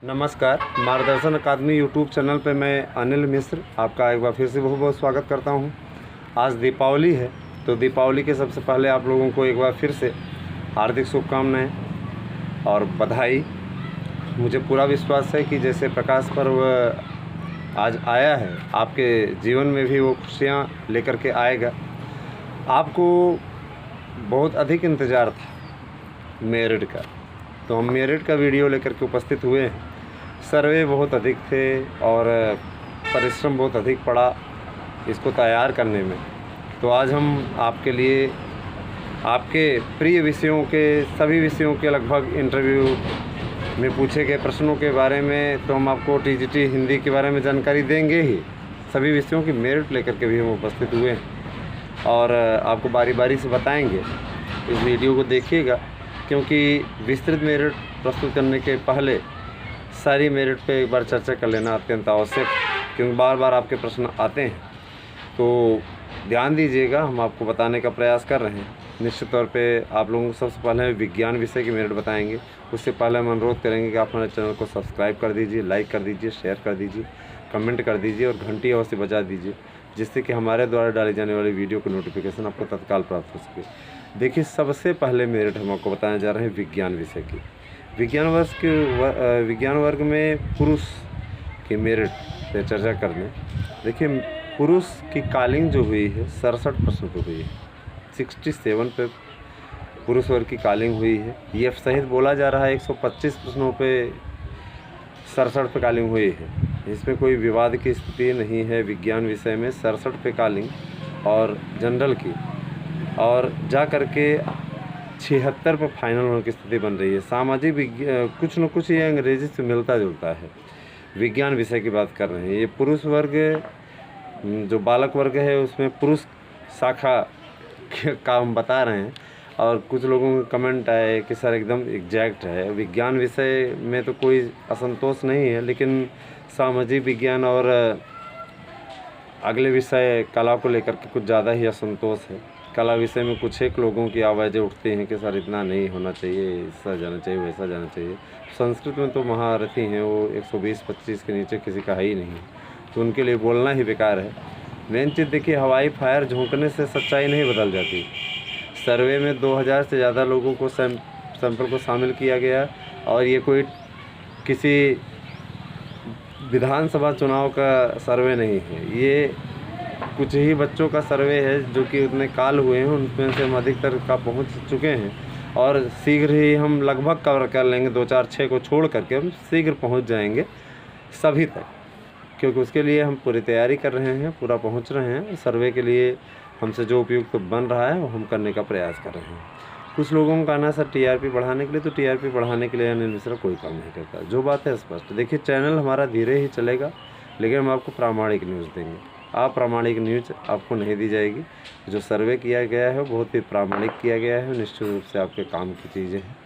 नमस्कार, मार्गदर्शन अकादमी YouTube channel पे मैं अनिल मिश्र आपका एक बार फिर से बहुत बहुत स्वागत करता हूँ। आज दीपावली है, तो दीपावली के सबसे पहले आप लोगों को एक बार फिर से हार्दिक शुभकामनाएं और बधाई। मुझे पूरा विश्वास है कि जैसे प्रकाश पर्व आज आया है, आपके जीवन में भी वो खुशियाँ लेकर के आएगा। आपको बहुत अधिक इंतज़ार था मेरिट का, तो हम मेरिट का वीडियो लेकर के उपस्थित हुए हैं। सर्वे बहुत अधिक थे और परिश्रम बहुत अधिक पड़ा इसको तैयार करने में। तो आज हम आपके लिए आपके प्रिय विषयों के सभी विषयों के लगभग इंटरव्यू में पूछे गए प्रश्नों के बारे में तो हम आपको टीजीटी हिंदी के बारे में जानकारी देंगे ही। सभी विषयों की मेरिट लेकर के भी हम उपस्थित हुए हैं और आपको बारी बारी से बताएंगे। इस वीडियो को देखिएगा, क्योंकि विस्तृत मेरिट प्रस्तुत करने के पहले सारी मेरिट पे एक बार चर्चा कर लेना अत्यंत आवश्यक, क्योंकि बार बार आपके प्रश्न आते हैं। तो ध्यान दीजिएगा, हम आपको बताने का प्रयास कर रहे हैं। निश्चित तौर पे आप लोगों को सबसे पहले विज्ञान विषय की मेरिट बताएंगे। उससे पहले हम अनुरोध करेंगे कि आप हमारे चैनल को सब्सक्राइब कर दीजिए, लाइक कर दीजिए, शेयर कर दीजिए, कमेंट कर दीजिए और घंटी अवश्य बजा दीजिए, जिससे कि हमारे द्वारा डाली जाने वाली वीडियो की नोटिफिकेशन आपको तत्काल प्राप्त हो सके। देखिए, सबसे पहले मेरिट हम आपको बताने जा रहे हैं विज्ञान विषय की। विज्ञान वर्ग में पुरुष की मेरिट पे चर्चा करने। देखिए, पुरुष की कॉलिंग जो हुई है 67 प्रश्नों पर हुई है। 67 पे पुरुष वर्ग की कॉलिंग हुई है। ये सहित बोला जा रहा है 125 प्रश्नों पे 67 पे कॉलिंग हुई है। इसमें कोई विवाद की स्थिति नहीं है। विज्ञान विषय में 67 पे कॉलिंग और जनरल की, और जा करके 76 पर फाइनल होने की स्थिति बन रही है। सामाजिक कुछ न कुछ ये अंग्रेजी से मिलता जुलता है। विज्ञान विषय की बात कर रहे हैं। ये पुरुष वर्ग जो बालक वर्ग है उसमें पुरुष शाखा का हम बता रहे हैं, और कुछ लोगों के कमेंट आए कि सर एकदम एग्जैक्ट है। विज्ञान विषय में तो कोई असंतोष नहीं है, लेकिन सामाजिक विज्ञान और अगले विषय कला को लेकर के कुछ ज़्यादा ही असंतोष है। कला विषय में कुछ एक लोगों की आवाज़ें उठती हैं कि सर इतना नहीं होना चाहिए, ऐसा जाना चाहिए, वैसा जाना चाहिए। संस्कृत में तो महारथी हैं, वो 120-25 के नीचे किसी का है ही नहीं, तो उनके लिए बोलना ही बेकार है। मेन चीज़ देखिए, हवाई फायर झोंकने से सच्चाई नहीं बदल जाती। सर्वे में 2000 से ज़्यादा लोगों को सैंपल को शामिल किया गया, और ये कोई किसी विधानसभा चुनाव का सर्वे नहीं है। ये कुछ ही बच्चों का सर्वे है जो कि उतने काल हुए हैं, उनमें से हम अधिकतर का पहुंच चुके हैं, और शीघ्र ही हम लगभग कवर कर लेंगे। 2, 4, 6 को छोड़ करके हम शीघ्र पहुंच जाएंगे सभी तक, क्योंकि उसके लिए हम पूरी तैयारी कर रहे हैं, पूरा पहुंच रहे हैं। सर्वे के लिए हमसे जो उपयुक्त तो बन रहा है वो हम करने का प्रयास कर रहे हैं। कुछ लोगों का कहना सर टीआरपी बढ़ाने के लिए, तो टीआरपी बढ़ाने के लिए अनिल मिश्रा कोई काम नहीं करता। जो बात है स्पष्ट। देखिए, चैनल हमारा धीरे ही चलेगा, लेकिन हम आपको प्रामाणिक न्यूज़ देंगे। अप्रामाणिक न्यूज़ आपको नहीं दी जाएगी। जो सर्वे किया गया है बहुत ही प्रामाणिक किया गया है, निश्चित रूप से आपके काम की चीज़ें हैं।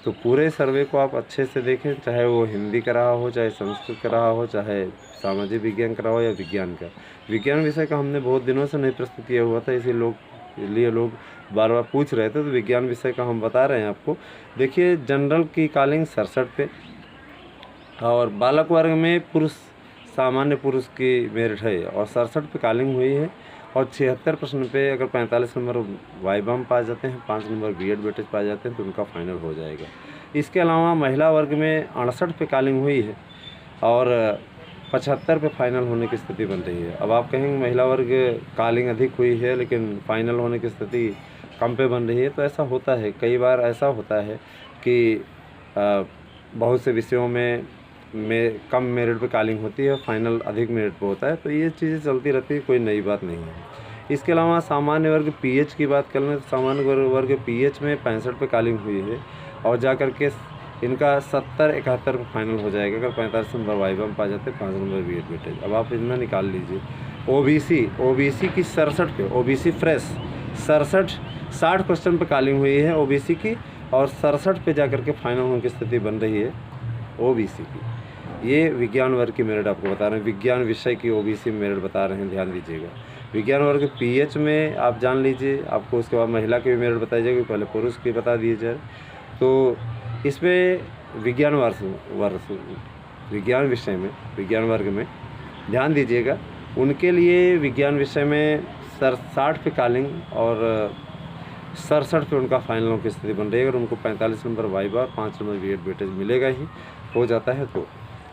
तो पूरे सर्वे को आप अच्छे से देखें, चाहे वो हिंदी का रहा हो, चाहे संस्कृत का रहा हो, चाहे सामाजिक विज्ञान का रहा हो या विज्ञान का। विज्ञान विषय का हमने बहुत दिनों से नहीं प्रस्तुत किया हुआ था, इसीलिए लोग बार बार पूछ रहे थे, तो विज्ञान विषय का हम बता रहे हैं आपको। देखिए, जनरल की कॉलिंग 67 पे, और बालक वर्ग में पुरुष सामान्य पुरुष की मेरिट है और 67 पे कॉलिंग हुई है, और 76 प्रश्न पे अगर 45 नंबर वाइवा में पाए जाते हैं, 5 नंबर बीएड वेटेज पाए जाते हैं, तो उनका फाइनल हो जाएगा। इसके अलावा महिला वर्ग में 68 पे कॉलिंग हुई है और 75 पे फाइनल होने की स्थिति बन रही है। अब आप कहेंगे महिला वर्ग कॉलिंग अधिक हुई है लेकिन फाइनल होने की स्थिति कम पे बन रही है, तो ऐसा होता है। कई बार ऐसा होता है कि बहुत से विषयों में कम मेरिट पे कॉलिंग होती है, फाइनल अधिक मेरिट पे होता है, तो ये चीज़ें चलती रहती है, कोई नई बात नहीं है। इसके अलावा सामान्य वर्ग पीएच की बात कर लें, तो सामान्य वर्ग पीएच में 65 पे कॉलिंग हुई है, और जा कर के इनका 70-71 पे फाइनल हो जाएगा। अगर 45 नंबर वाइवा में पा जाते हैं, 5 नंबर बीएड वेटेज। अब आप इतना निकाल लीजिए। ओबीसी की 67 पे, ओबीसी फ्रेश 60 क्वेश्चन पे कॉलिंग हुई है ओबीसी की, और 67 पे जा कर के फाइनल होने की स्थिति बन रही है ओबीसी की। ये विज्ञान वर्ग की मेरिट आपको बता रहे हैं। विज्ञान विषय की ओबीसी मेरिट बता रहे हैं, ध्यान दीजिएगा। विज्ञान वर्ग पीएच में आप जान लीजिए, आपको उसके बाद महिला की भी मेरिट बताई जाएगी, पहले पुरुष की बता दिए जाए। तो इसमें विज्ञान विज्ञान विषय में, विज्ञान वर्ग में ध्यान दीजिएगा, उनके लिए विज्ञान विषय में 60 पे कॉलिंग और 67 पे उनका फाइनलों की स्थिति बन रही है। अगर उनको 45 नंबर वाइवा और 5 नंबर बीएड वेटेज मिलेगा ही हो जाता है तो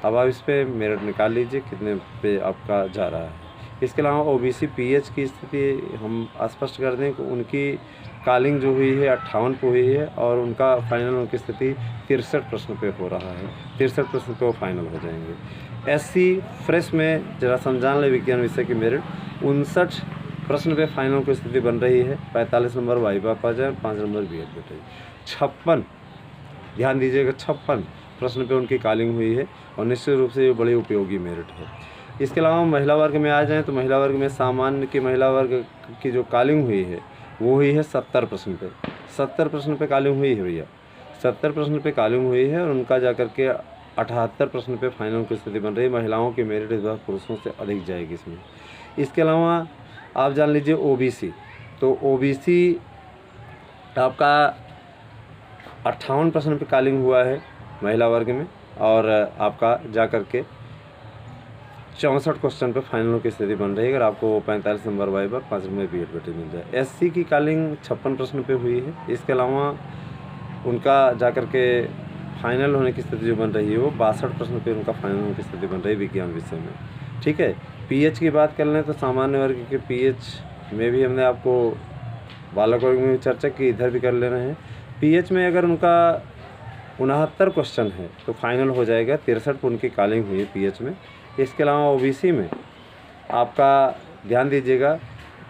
अब आप इस पे मेरिट निकाल लीजिए कितने पे आपका जा रहा है। इसके अलावा ओबीसी पीएच की स्थिति हम स्पष्ट कर दें कि उनकी कॉलिंग जो हुई है 58 पे हुई है और उनका फाइनल की स्थिति 63 प्रश्न पे हो रहा है। 63 प्रश्न पे वो फाइनल हो जाएंगे। एससी फ्रेश में जरा समझान ले विज्ञान विषय की मेरिट 59 प्रश्न पे फाइनल की स्थिति बन रही है। 45 नंबर वाइवा पा जाए, 5 नंबर बीएड वेटेज। 56 ध्यान दीजिएगा, 56 प्रश्न पे उनकी कॉलिंग हुई है और निश्चित रूप से ये बड़ी उपयोगी मेरिट है। इसके अलावा महिला वर्ग में आ जाएं तो महिला वर्ग में सामान्य की महिला वर्ग की जो कॉलिंग हुई है वो हुई है 70 प्रश्न पे। 70 प्रश्न पे कॉलिंग हुई है भैया, 70 प्रश्न पे कॉलिंग हुई है और उनका जाकर के 78 प्रश्न पे फाइनल की स्थिति बन रही है। महिलाओं की मेरिट इस बार पुरुषों से अधिक जाएगी इसमें। इसके अलावा आप जान लीजिए ओबीसी, तो ओबीसी आपका 58 प्रश्न पे कॉलिंग हुआ है महिला वर्ग में और आपका जा कर के 64 क्वेश्चन पे फाइनल की स्थिति बन रही है। अगर आपको 45 number viva 5 number BEd weightage मिल जाए। एससी की कॉलिंग 56 प्रश्न पे हुई है। इसके अलावा उनका जा कर के फाइनल होने की स्थिति जो बन रही है वो 62 प्रश्न पे उनका फाइनल होने की स्थिति बन रही है विज्ञान विषय में। ठीक है, पीएच की बात कर लें तो सामान्य वर्ग के पीएच में भी हमने आपको बालक वर्ग में भी चर्चा की, इधर भी कर ले रहे हैं। पीएच में अगर उनका 69 क्वेश्चन है तो फाइनल हो जाएगा। 63 पर उनकी कॉलिंग हुई है पीएच में। इसके अलावा ओबीसी में आपका ध्यान दीजिएगा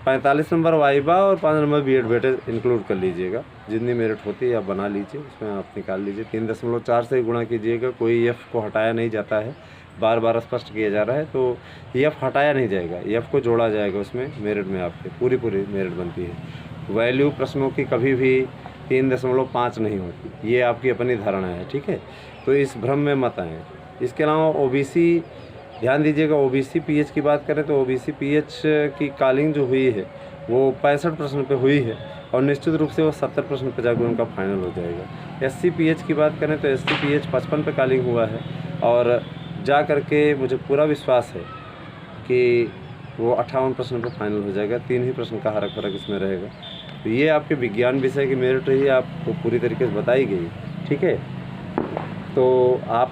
45 नंबर वाइवा और 5 नंबर बीएड वेटेज इंक्लूड कर लीजिएगा। जितनी मेरिट होती है आप बना लीजिए, उसमें आप निकाल लीजिए। 3.4 से गुणा कीजिएगा, कोई एफ को हटाया नहीं जाता है, बार बार स्पष्ट किया जा रहा है। तो एफ हटाया नहीं जाएगा, एफ को जोड़ा जाएगा उसमें मेरिट में, आपके पूरी मेरिट बनती है। वैल्यू प्रश्नों की कभी भी 3.5 नहीं होती, ये आपकी अपनी धारणा है। ठीक है, तो इस भ्रम में मत आएँ। इसके अलावा ओबीसी ध्यान दीजिएगा, ओबीसी पीएच की बात करें तो ओबीसी पीएच की कॉलिंग जो हुई है वो 65 प्रश्न पे हुई है और निश्चित रूप से वो 70 प्रश्न पे जाकर उनका फाइनल हो जाएगा। एससी पीएच की बात करें तो एससी पीएच 55 पे कॉलिंग हुआ है और जा करके मुझे पूरा विश्वास है कि वो 58 प्रश्न पे फाइनल हो जाएगा। 3 ही प्रश्न का फर्क इसमें रहेगा। तो ये आपके विज्ञान विषय की मेरिट रही है, आपको पूरी तरीके से बताई गई। ठीक है, तो आप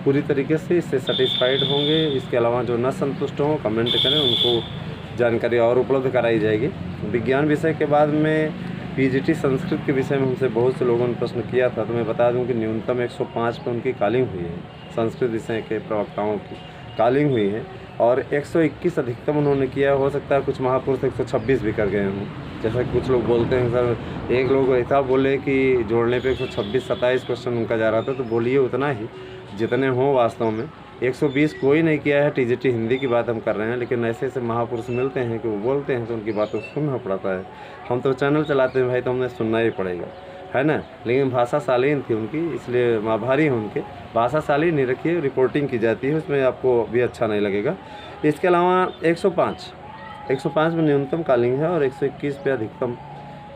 पूरी तरीके से इससे सेटिस्फाइड होंगे। इसके अलावा जो न संतुष्ट हों कमेंट करें, उनको जानकारी और उपलब्ध कराई जाएगी। विज्ञान विषय के बाद में पीजीटी संस्कृत के विषय में हमसे बहुत से लोगों ने प्रश्न किया था, तो मैं बता दूं कि न्यूनतम 105 पे उनकी कॉलिंग हुई है। संस्कृत विषय के प्रवक्ताओं की कॉलिंग हुई है और 121 अधिकतम उन्होंने किया। हो सकता है कुछ महापुरुष 126 भी कर गए हों, जैसा कि कुछ लोग बोलते हैं। सर एक लोग ऐसा बोले कि जोड़ने पे 126-27 क्वेश्चन उनका जा रहा था, तो बोलिए उतना ही जितने हों। वास्तव में 120 कोई नहीं किया है। टीजीटी हिंदी की बात हम कर रहे हैं, लेकिन ऐसे ऐसे महापुरुष मिलते हैं कि वो बोलते हैं तो उनकी बातों को सुनना पड़ता है। हम तो चैनल चलाते हैं भाई, तो हमने सुनना ही पड़ेगा, है ना। लेकिन भाषा शालीन थी उनकी, इसलिए आभारी हैं उनके। भाषा शालीन नहीं रखिए, रिपोर्टिंग की जाती है, उसमें आपको भी अच्छा नहीं लगेगा। इसके अलावा 105 में न्यूनतम कॉलिंग है और 121 पे अधिकतम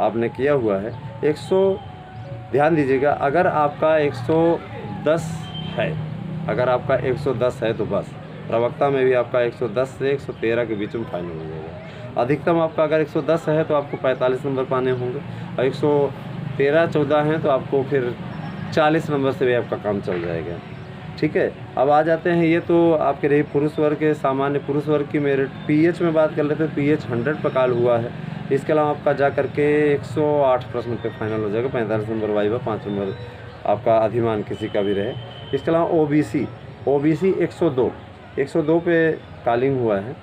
आपने किया हुआ है। 100 ध्यान दीजिएगा, अगर आपका 110 है, अगर आपका 110 है तो बस प्रवक्ता में भी आपका 110 से 113 के बीच में फाइनल हो जाएगा। अधिकतम आपका अगर 110 है तो आपको 45 नंबर पाने होंगे और 113-14 हैं तो आपको फिर 40 नंबर से भी आपका काम चल जाएगा। ठीक है, अब आ जाते हैं, ये तो आपके रही पुरुष वर्ग के सामान्य पुरुष वर्ग की मेरिट। पीएच में बात कर लेते हैं, पीएच 100 पर कॉल हुआ है। इसके अलावा आपका जा करके 108 प्रश्न पे फाइनल हो जाएगा। 45 नंबर वाइवा, 5 नंबर आपका अधिमान किसी का भी रहे। इसके अलावा ओबीसी 102 पे कॉलिंग हुआ है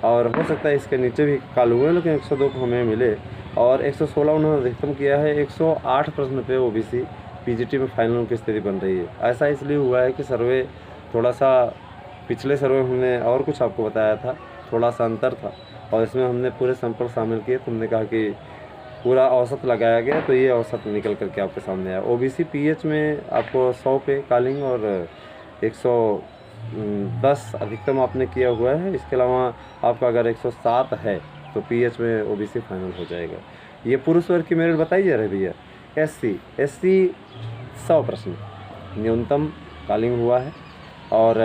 और हो सकता है इसके नीचे भी कॉल हुए, लेकिन 102 को हमें मिले और 116 उन्होंने अधिकतम किया है। 108 प्रश्न पे ओबीसी पीजीटी में फाइनल की स्थिति बन रही है। ऐसा इसलिए हुआ है कि सर्वे थोड़ा सा, पिछले सर्वे में हमने और कुछ आपको बताया था, थोड़ा सा अंतर था और इसमें हमने पूरे सैंपल शामिल किए। तुमने कहा कि पूरा औसत लगाया गया, तो ये औसत निकल करके आपके सामने आया। ओबीसी पीएच में आपको 100 पे कॉलिंग और 110 अधिकतम आपने किया हुआ है। इसके अलावा आपका अगर 107 है तो पीएच में ओबीसी फाइनल हो जाएगा। ये पुरुष वर्ग की मेरिट बताई जा रही है भैया। एससी 100 प्रश्न, न्यूनतम कॉलिंग हुआ है। और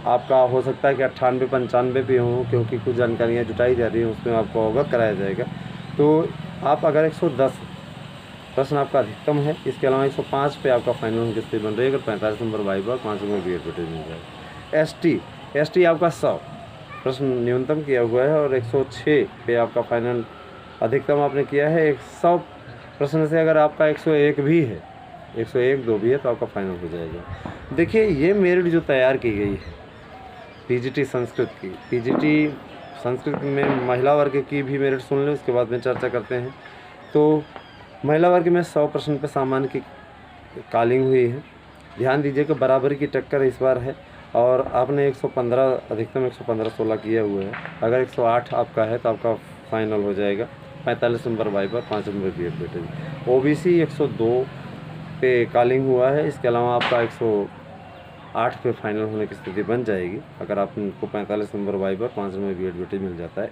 आपका हो सकता है कि 98-95 भी हों, क्योंकि कुछ जानकारियाँ जुटाई जा रही हैं, उसमें आपको अवगत कराया जाएगा। तो आप अगर 110 प्रश्न आपका अधिकतम है, इसके अलावा 105 पे आपका फाइनल होने की स्थिति बन रही है, अगर 45 number viva, 5 number BEd weightage मिल जाएगा। एसटी आपका 100 प्रश्न न्यूनतम किया हुआ है और 106 पे आपका फाइनल अधिकतम आपने किया है। 100 प्रश्न से अगर आपका 101 भी है, 101-2 भी है, तो आपका फाइनल हो जाएगा। देखिए, ये मेरिट जो तैयार की गई है पीजीटी संस्कृत की, पीजीटी संस्कृत में महिला वर्ग की भी मेरिट सुन लें, उसके बाद में चर्चा करते हैं। तो महिला वर्ग में 100 प्रश्न पे सामान्य की कॉलिंग हुई है। ध्यान दीजिए कि बराबरी की टक्कर इस बार है और आपने 115 अधिकतम 115-16 किए हुए हैं। अगर 108 आपका है तो आपका फाइनल हो जाएगा। 45 number viva, 5 number BEd weightage. OBC 102 पे कॉलिंग हुआ है, इसके अलावा आपका 108 पे फाइनल होने की स्थिति बन जाएगी अगर आपको 45 number viva, 5 number BEd weightage मिल जाता है।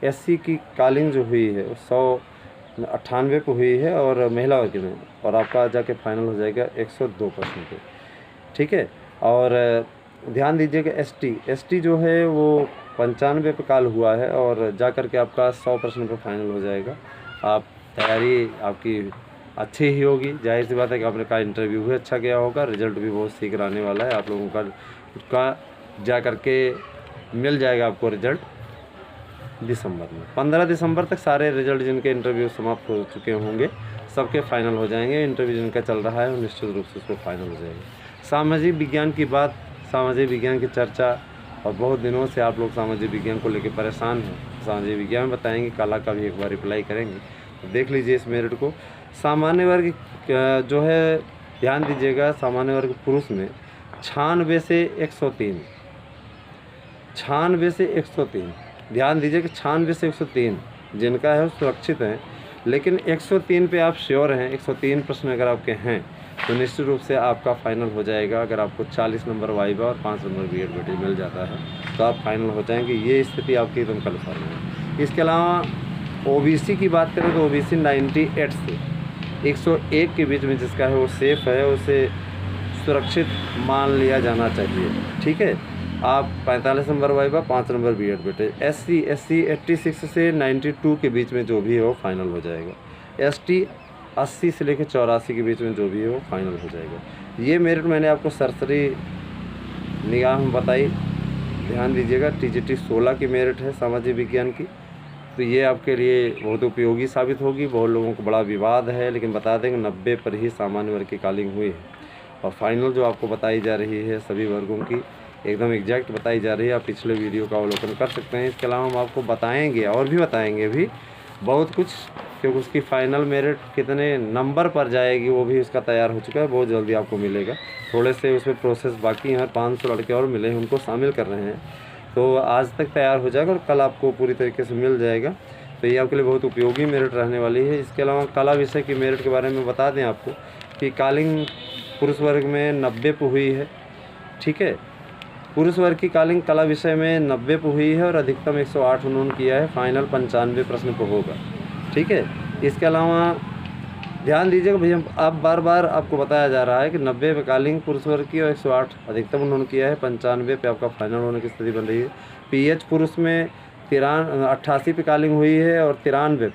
एससी की कॉलिंग जो हुई है 198 पे हुई है और महिला वर्ग में, और आपका जाके फाइनल हो जाएगा 102 प्रश्न पे, ठीक है। और ध्यान दीजिए कि एसटी जो है वो 95 पे कॉल हुआ है और जा कर के आपका 100 प्रश्न पे फाइनल हो जाएगा। आप तैयारी आपकी अच्छी ही होगी, जाहिर सी बात है कि आपने का इंटरव्यू भी अच्छा किया होगा, रिजल्ट भी बहुत शीघ्र आने वाला है। आप लोगों का जा कर के मिल जाएगा आपको रिजल्ट दिसंबर में। 15 दिसंबर तक सारे रिजल्ट जिनके इंटरव्यू समाप्त हो चुके होंगे सबके फाइनल हो जाएंगे। इंटरव्यू जिनका चल रहा है निश्चित रूप से उसको फाइनल हो जाएगा। सामाजिक विज्ञान की बात, सामाजिक विज्ञान की चर्चा, और बहुत दिनों से आप लोग सामाजिक विज्ञान को लेकर परेशान हैं। सामाजिक विज्ञान बताएंगे, कला का भी एक बार रिप्लाई करेंगे, तो देख लीजिए इस मेरिट को। सामान्य वर्ग जो है, ध्यान दीजिएगा, सामान्य वर्ग पुरुष में 96 से 103, 96 से 103, ध्यान दीजिए कि 96 से 103 जिनका है वो सुरक्षित हैं, लेकिन 103 पे आप श्योर हैं। 103 प्रश्न अगर आपके हैं तो निश्चित रूप से आपका फाइनल हो जाएगा। अगर आपको 40 नंबर वाइवा और 5 नंबर बीएड वेटेज मिल जाता है तो आप फाइनल हो जाएंगे। ये स्थिति आपकी एकदम कन्फर्म है। इसके अलावा ओबीसी की बात करें तो ओबीसी 98 से 101 के बीच में जिसका है वो सेफ़ है, उसे सुरक्षित मान लिया जाना चाहिए, ठीक है। आप 45 number viva, 5 number BEd weightage. SC 86 से 92 के बीच में जो भी हो फाइनल हो जाएगा। एसटी 80 से लेकर 84 के बीच में जो भी हो फाइनल हो जाएगा। ये मेरिट मैंने आपको सरसरी निगाह में बताई, ध्यान दीजिएगा। टीजीटी 16 की मेरिट है सामाजिक विज्ञान की, तो ये आपके लिए बहुत उपयोगी साबित होगी। बहुत लोगों को बड़ा विवाद है, लेकिन बता दें कि 90 पर ही सामान्य वर्ग की कॉलिंग हुई है और फाइनल जो आपको बताई जा रही है सभी वर्गों की एकदम एग्जैक्ट बताई जा रही है। आप पिछले वीडियो का अवलोकन कर सकते हैं। इसके अलावा हम आपको बताएंगे और भी बताएंगे भी बहुत कुछ, क्योंकि उसकी फ़ाइनल मेरिट कितने नंबर पर जाएगी वो भी उसका तैयार हो चुका है, बहुत जल्दी आपको मिलेगा। थोड़े से उसमें प्रोसेस बाकी हैं, 500 लड़के और मिले हैं, उनको शामिल कर रहे हैं, तो आज तक तैयार हो जाएगा और कल आपको पूरी तरीके से मिल जाएगा। तो ये आपके लिए बहुत उपयोगी मेरिट रहने वाली है। इसके अलावा कला विषय की मेरिट के बारे में बता दें आपको कि कॉलिंग पुरुष वर्ग में 90 पे हुई है, ठीक है। पुरुष वर्ग की कॉलिंग कला विषय में 90 पे हुई है और अधिकतम 108 उन्होंने किया है। फाइनल 95 प्रश्न पे होगा, ठीक है। इसके अलावा ध्यान दीजिएगा भैया, अब बार बार आपको बताया जा रहा है कि 90 पे कॉलिंग पुरुष वर्ग की और 108 अधिकतम उन्होंने किया है। 95 पे आपका फाइनल होने की स्थिति बन रही है। पीएच पुरुष में 88 पे कॉलिंग हुई है और 93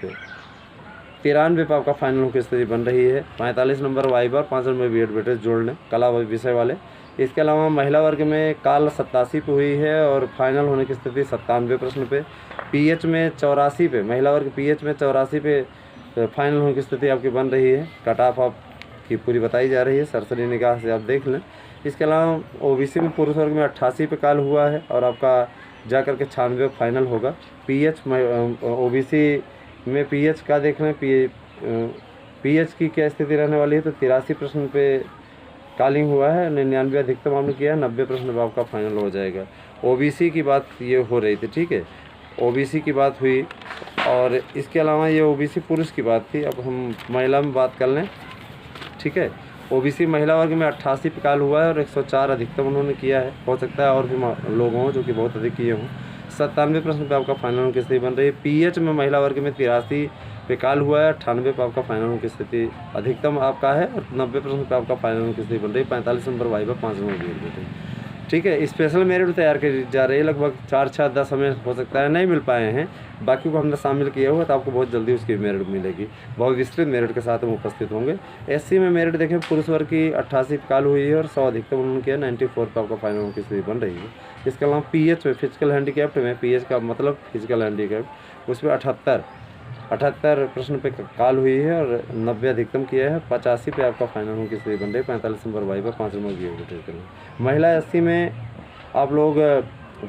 पे आपका फाइनल होने की स्थिति बन रही है। 45 number viva, 5 number BEd weightage जोड़ लें कला विषय वाले। इसके अलावा महिला वर्ग में कॉल 87 पे हुई है और फाइनल होने की स्थिति 97 प्रश्न पे। पीएच में 84 पे, महिला वर्ग पीएच में 84 पे फाइनल होने की स्थिति आपकी बन रही है। कट ऑफ आपकी पूरी बताई जा रही है, सरसरी निगाह से आप देख लें। इसके अलावा ओबीसी में पुरुष वर्ग में 88 पे कॉल हुआ है और आपका जा कर के 96 फाइनल होगा। पीएच ओबीसी में पीएच का देख लें, पीएच की क्या स्थिति रहने वाली है, तो 83 प्रश्न पे कॉलिंग हुआ है, 99 अधिकतम आपने किया है, 90 प्रश्न पे आपका फाइनल हो जाएगा। ओबीसी की बात ये हो रही थी, ठीक है, ओबीसी की बात हुई। और इसके अलावा ये ओबीसी पुरुष की बात थी, अब हम महिला में बात कर लें, ठीक है। ओबीसी महिला वर्ग में 88 पे कॉल हुआ है और 104 अधिकतम उन्होंने किया है। हो सकता है और भी लोग हों जो कि बहुत अधिक किए हों। 97 प्रश्न पे आपका फाइनल होने की स्थिति बन रही है। पीएच में महिला वर्ग में 83 पे काल हुआ है, 98 पे आपका फाइनल होने की स्थिति अधिकतम आपका है और 90% पे आपका फाइनल होने की स्थिति बन रही है। 45 नंबर वाइवा 5 नंबर बीएड बेटे, ठीक है। स्पेशल मेरिट तैयार करी जा रही है, लगभग 4, 6, 10 हमें हो सकता है नहीं मिल पाए हैं, बाकी को हमने शामिल किया हुआ, तो आपको बहुत जल्दी उसकी मेरिट मिलेगी। बहुत विस्तृत मेरिट के साथ हम उपस्थित होंगे। एससी में मेरिट देखें, पुरुष वर्ग की 88 काल हुई है और 100 अधिकतम उन्होंने किया, 94 पर आपका फाइनल होने की स्थिति बन रही है। इसके अलावा पीएच में फिजिकल हैंडीकैप्ट में, पीएच का मतलब फिजिकल हैंडीकैप्ट, उसमें 78 प्रश्न पे काल हुई है और 90 अधिकतम किया है। 85 पे आपका फाइनल होने की स्थिति बन रही है। 45 नंबर वाइवा 5 नंबर बीएड। महिला एससी में आप लोग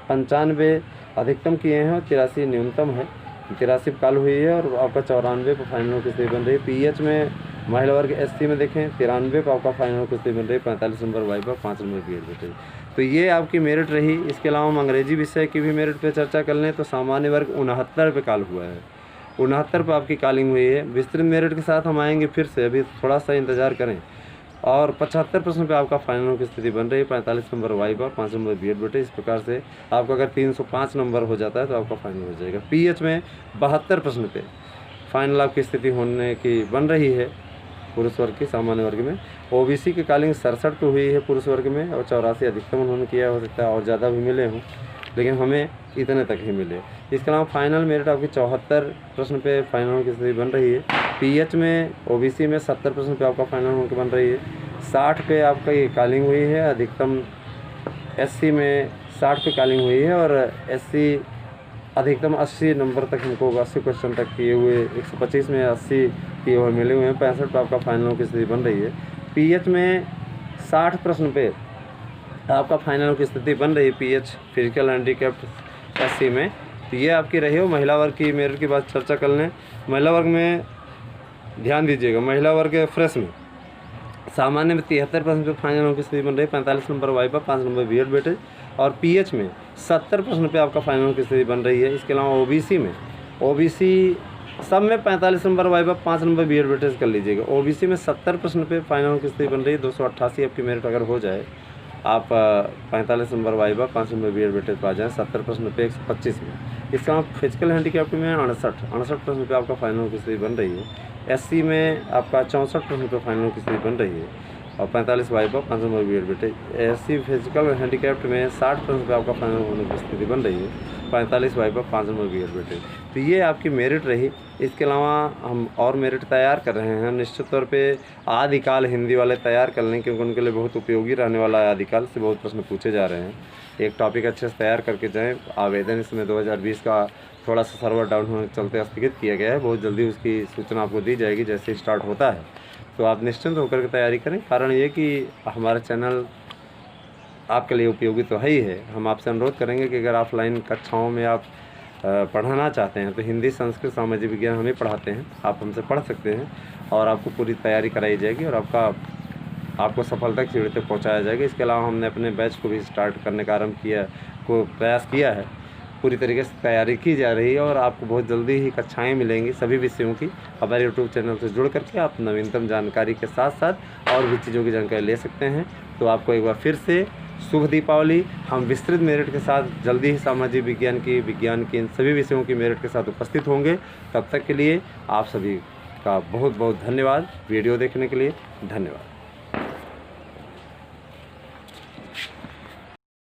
95 अधिकतम किए हैं और 83 न्यूनतम है। 83 काल हुई है और आपका 94 पर फाइनल की स्थिति बन रही है। पीएच में महिला वर्ग एससी में देखें 93 पर आपका फाइनल की स्थिति बन रही है। 45 नंबर वाइवा 5 नंबर बीएड बेटे। तो ये आपकी मेरिट रही। इसके अलावा हम अंग्रेजी विषय की भी मेरिट पे चर्चा कर लें तो सामान्य वर्ग 69 पे काल हुआ है, 69 पर आपकी कालिंग हुई है। विस्तृत मेरिट के साथ हम आएंगे फिर से, अभी थोड़ा सा इंतज़ार करें। और 75% पे आपका फाइनल की स्थिति बन रही है। 45 नंबर वाइवा 5 नंबर बीएड बेटे। इस प्रकार से आपका अगर 305 नंबर हो जाता है तो आपका फाइनल हो जाएगा। पीएच में 72% पे फाइनल आपकी स्थिति होने की बन रही है पुरुष वर्ग की। सामान्य वर्ग में ओबीसी की कालिंग 67 पे हुई है पुरुष वर्ग में और 84 अधिकतम उन्होंने किया, हो सकता है और ज़्यादा भी मिले हों, लेकिन हमें इतने तक ही मिले। इसके अलावा फाइनल मेरिट आपकी 74 प्रश्न पे फाइनल की स्थिति बन रही है। पीएच में ओबीसी में 70% पे आपका फाइनल होकर बन रही है। 60 पे आपका ये कालिंग हुई है। अधिकतम एससी में 60 पे कालिंग हुई है और एससी अधिकतम 80 नंबर तक हमको 80 क्वेश्चन तक किए हुए, 125 में 80 किए हुए मिले हुए हैं। 65 पे आपका फाइनल की स्थिति बन रही है। पीएच में 60 प्रश्न पे आपका फाइनल की स्थिति बन रही है। पीएच फिजिकल हैंडीकैप्ट एससी में, तो ये आपकी रही हो। महिला वर्ग की मेरिट की बात चर्चा कर लें। महिला वर्ग में ध्यान दीजिएगा, महिला वर्ग फ्रेश में सामान्य में 73% पे फाइनल की स्थिति बन रही है। 45 नंबर वाइवा 5 नंबर बीएड बेटे। और पीएच में 70% पे आपका फाइनल की स्थिति बन रही है। इसके अलावा ओबीसी सब में 45 नंबर वाइवा 5 नंबर बीएड बेटे कर लीजिएगा। ओबीसी में 70% पे फाइनल की स्थिति बन रही है। 288 आपकी मेरिट अगर हो जाए, आप 45 नंबर वाइवा 5 नंबर बीएड बेटे पर आ जाएँ 70% पे 125 में। इसका आप फिजिकल हैंडीकैप्ट में 68% पे आपका फाइनल की स्थिति बन रही है। एससी में आपका 64% पे फाइनल की स्थिति बन रही है और 45 वाइवा 5 नंबर बीएड बेटे। एससी फिजिकल हैंडीकैप्ट में 60% पे आपका फाइनल होने की स्थिति बन रही है। 45 वाइवा 5 नंबर बीएड बेटे। तो ये आपकी मेरिट रही। इसके अलावा हम और मेरिट तैयार कर रहे हैं। निश्चित तौर पे आदिकाल हिंदी वाले तैयार कर लें, क्योंकि उनके लिए बहुत उपयोगी रहने वाला है। आदिकाल से बहुत प्रश्न पूछे जा रहे हैं। एक टॉपिक अच्छे से तैयार करके जाएँ। आवेदन इसमें 2020 का थोड़ा सा सर्वर डाउन होने के चलते स्थगित किया गया है। बहुत जल्दी उसकी सूचना आपको दी जाएगी जैसे ही स्टार्ट होता है, तो आप निश्चिंत होकर के तैयारी करें। कारण ये कि हमारा चैनल आपके लिए उपयोगी तो है ही है। हम आपसे अनुरोध करेंगे कि अगर ऑफलाइन कक्षाओं में आप पढ़ाना चाहते हैं तो हिंदी, संस्कृत, सामाजिक विज्ञान हम ही पढ़ाते हैं। आप हमसे पढ़ सकते हैं और आपको पूरी तैयारी कराई जाएगी और आपको सफलता की सीढ़ी तक पहुँचाया जाएगा। इसके अलावा हमने अपने बैच को भी स्टार्ट करने का प्रयास किया है। पूरी तरीके से तैयारी की जा रही है और आपको बहुत जल्दी ही कक्षाएं मिलेंगी सभी विषयों की। हमारे यूट्यूब चैनल से जुड़ करके आप नवीनतम जानकारी के साथ साथ और भी चीज़ों की जानकारी ले सकते हैं। तो आपको एक बार फिर से शुभ दीपावली। हम विस्तृत मेरिट के साथ जल्दी ही सामाजिक विज्ञान की इन सभी विषयों की मेरिट के साथ उपस्थित होंगे। तब तक के लिए आप सभी का बहुत बहुत धन्यवाद। वीडियो देखने के लिए धन्यवाद।